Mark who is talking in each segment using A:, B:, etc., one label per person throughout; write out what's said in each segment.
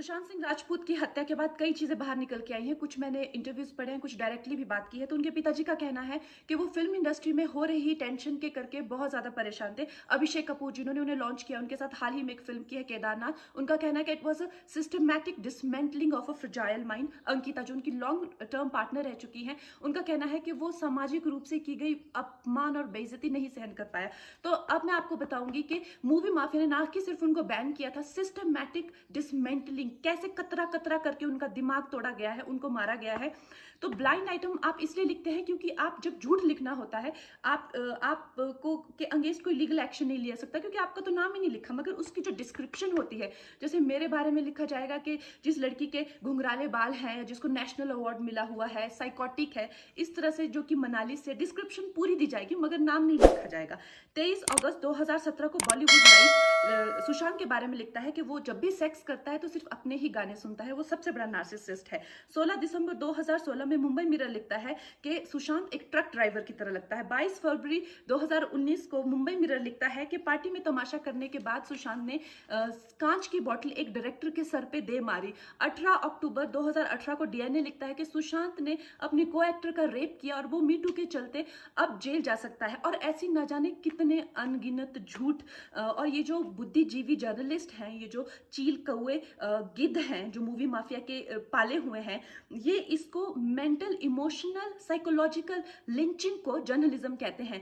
A: सुशांत सिंह राजपूत की हत्या के बाद कई चीजें बाहर निकल के आई हैं। कुछ मैंने इंटरव्यूज पढ़े हैं, कुछ डायरेक्टली भी बात की है। तो उनके पिताजी का कहना है कि वो फिल्म इंडस्ट्री में हो रही टेंशन के करके बहुत ज्यादा परेशान थे। अभिषेक कपूर जिन्होंने उन्हें लॉन्च किया, उनके साथ हाल ही में एक फिल्म की है केदारनाथ। उनका कहना है कि it was a systematic dismantling of a fragile mind. Ankita जो उनकी लॉन्ग टर्म पार्टनर रह चुकी हैं, उनका कहना है कि वो सामाजिक रूप से की गई अपमान और बेइज्जती नहीं सहन कर पाया। तो अब मैं आपको बताऊंगी कि मूवी माफिया ने ना कि सिर्फ उनको बैन किया था, सिस्टमैटिक डिसमेंटलिंग, कैसे कतरा कतरा करके उनका दिमाग तोड़ा गया है, उनको मारा गया है। तो ब्लाइंड आइटम आप इसलिए लिखते हैं क्योंकि आप जब झूठ लिखना होता है, आप को के अगेंस्ट कोई लीगल एक्शन नहीं लिया सकता, क्योंकि आपका तो नाम ही नहीं लिखा, मगर उसकी जो डिस्क्रिप्शन होती है, जैसे मेरे बारे में लिखा जाएगा कि जिस लड़की के घुंघराले बाल हैं, जिसको नेशनल अवार्ड मिला हुआ है, साइकोटिक है, इस तरह से जो कि मनाली से डिस्क्रिप्शन पूरी दी जाएगी, मगर नाम नहीं लिखा जाएगा। 23 अगस्त 2017 को बॉलीवुड लाइव सुशांत के बारे में लिखता है कि वो जब भी सेक्स करता है तो सिर्फ अपने ही गाने सुनता है, वो सबसे बड़ा नार्सिसिस्ट है। 16 दिसंबर 2016 में मुंबई मिरर लिखता है कि सुशांत एक ट्रक ड्राइवर की तरह लगता है। 22 फरवरी 2019 को मुंबई मिरर लिखता है कि पार्टी में तमाशा करने के बाद सुशांत ने कांच की बोतल एक डायरेक्टर के सर पे दे मारी। 18 अक्टूबर 2018 को डीएनए लिखता है कि सुशांत ने अपनी को एक्टर का रेप किया और वो मीटू के चलते अब जेल जा सकता है। और ऐसी न जाने कितने अनगिनत झूठ। और ये जो बुद्धिजीवी जर्नलिस्ट हैं, ये जो चील कौए गिद्ध हैं जो मूवी माफिया के पाले हुए हैं, ये इसको मेंटल इमोशनल साइकोलॉजिकल लिंचिंग को जर्नलिज्म कहते हैं।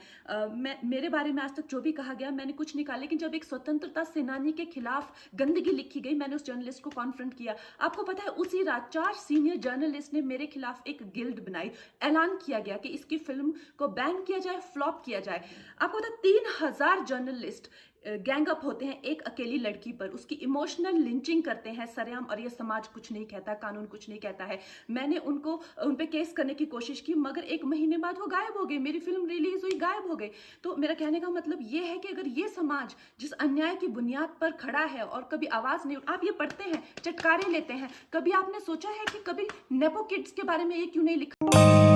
A: मेरे बारे में आज तक जो भी कहा गया मैंने कुछ नहीं कहा, लेकिन जब एक स्वतंत्रता सेनानी के खिलाफ गंदगी लिखी गई, मैंने उस जर्नलिस्ट को कॉन्फ्रंट किया। आपको पता है उसी रात 4 सीनियर जर्नलिस्ट ने मेरे खिलाफ एक गिल्ड बनाई। ऐलान किया गया कि इसकी फिल्म को बैन किया जाए, फ्लॉप किया जाए। आपको पता है 3000 जर्नलिस्ट गैंग अप होते हैं एक अकेली लड़की पर, उसकी इमोशनल लिंचिंग करते हैं सरेआम, और ये समाज कुछ नहीं कहता, कानून कुछ नहीं कहता है। मैंने उन पे केस करने की कोशिश की, मगर 1 महीने बाद वो गायब हो गए, मेरी फिल्म रिलीज हुई, गायब हो गई। तो मेरा कहने का मतलब ये है कि अगर ये समाज जिस अन्याय की बुनियाद पर खड़ा है और कभी आवाज नहीं, आप ये पढ़ते हैं, चटकारे लेते हैं, कभी आपने सोचा है कि कभी नेपो किड्स के बारे में ये क्यों नहीं लिखा?